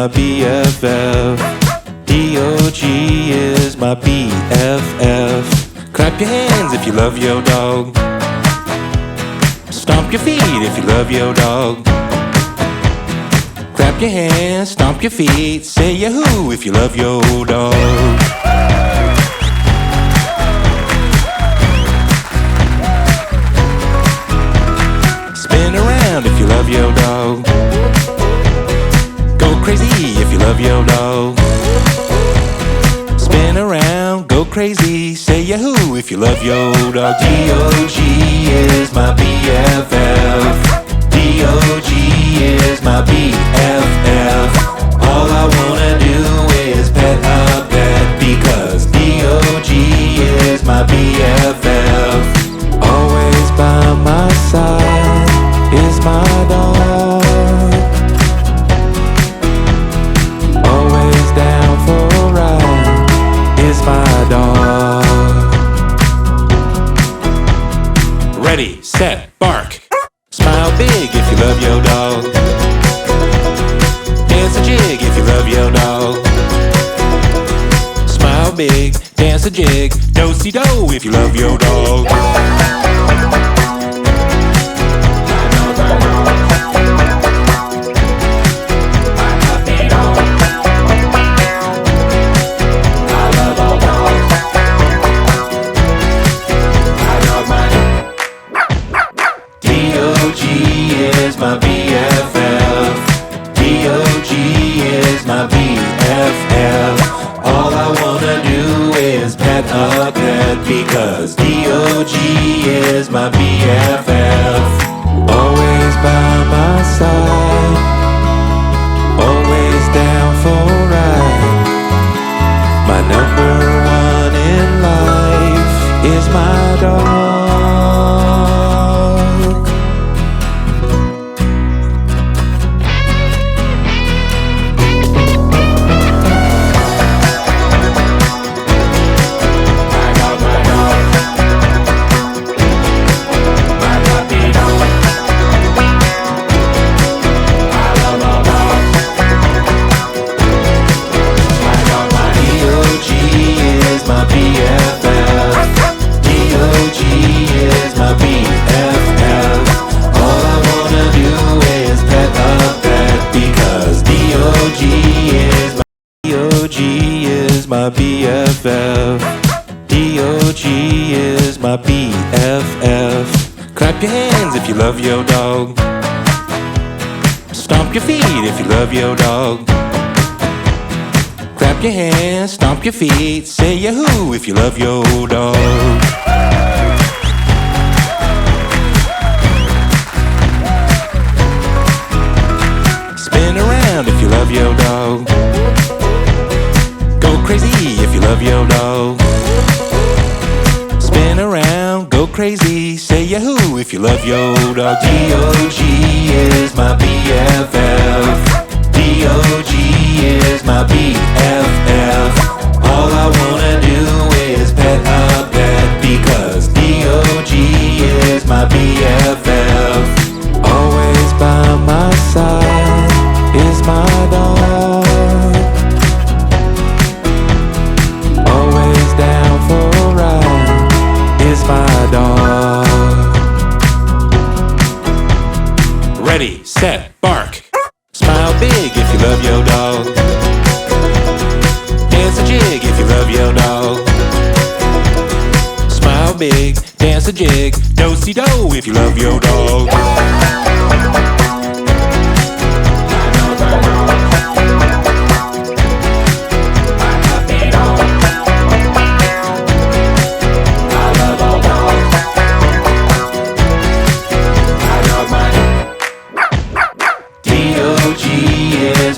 my BFF. DOG is my BFF. Clap your hands if you love your dog. Stomp your feet if you love your dog. Clap your hands, stomp your feet, say yahoo if you love your dog. Spin around if you love your dog. Go crazy if you love your dog. Spin around, go crazy, say yahoo if you love your dog. DOG is my BFF. DOG is my BFF. All I wanna do is pet a pet because DOG is my BFF. Always by my side is my dog. Always down for a ride is my dog. Ready, set, bark. Smile big if you love your dog. Dance a jig if you love your dog. Smile big, dance a jig, do-si-do if you love your dog. My BFF. DOG is my BFF. All I wanna do is pet a pet because DOG is my BFF. Always by my side, always down for a ride. My number one in life is my dog. My BFF. DOG is my BFF. Clap your hands if you love your dog. Stomp your feet if you love your dog. Clap your hands, stomp your feet, say yahoo if you love your dog. Spin around if you love your dog. Go crazy if you love your dog. Spin around, go crazy, say yahoo if you love your dog. DOG is my BFF. DOG is my BFF. All I wanna do is pet a pet because DOG is my BFF. Always by my side is my dog. Always down for a ride is my dog. Ready, set, bark. Smile big if you love your dog. Dance a jig if you love your dog. Smile big, dance a jig, do-si-do if you love your dog.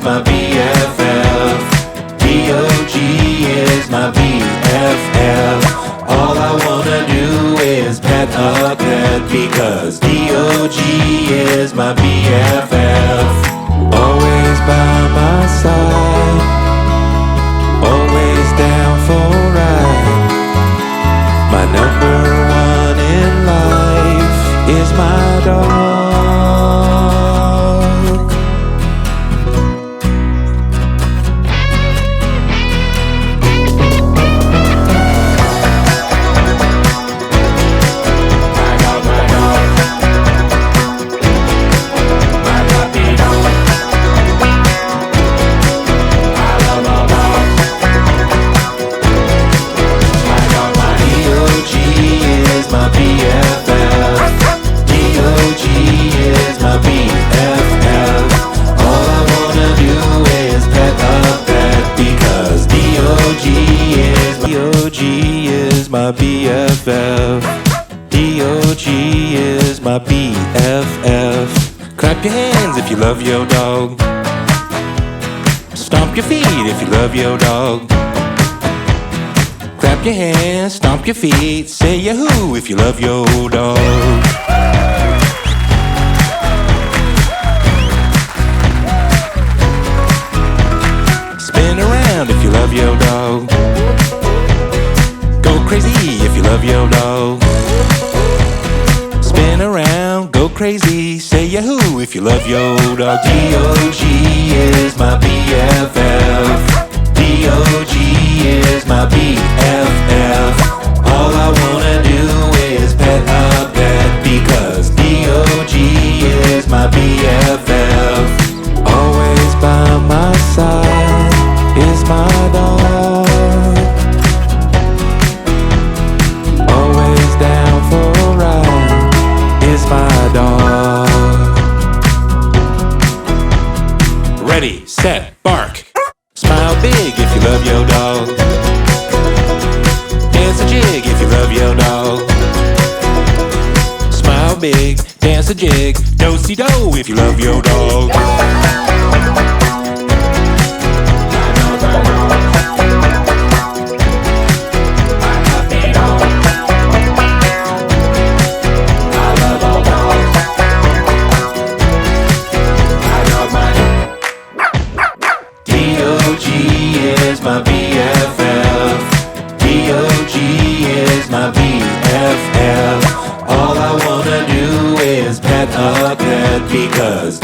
My BFF. DOG is my BFF. All I wanna do is pet a pet because DOG is my BFF. Always by my side, always down for a ride. My number one in life is my dog. my BFF. DOG is my BFF. Clap your hands if you love your dog. Stomp your feet if you love your dog. Clap your hands, stomp your feet, say yahoo if you love your dog. Spin around if you love your dog. Go crazy if you love your dog. Spin around, go crazy, say yahoo if you love your dog. DOG is my BFF. DOG is my BFF. All I wanna do is pet a pet because DOG is my BFF. Always by my side is my dog. Always down for a ride is my dog. Ready, set, bark. Smile big if you love your dog. Dance a jig if you love your dog. Smile big, dance a jig, do-si-do if you love your dog. DOG is my BFF. DOG is my BFF. All I wanna do is pet a pet because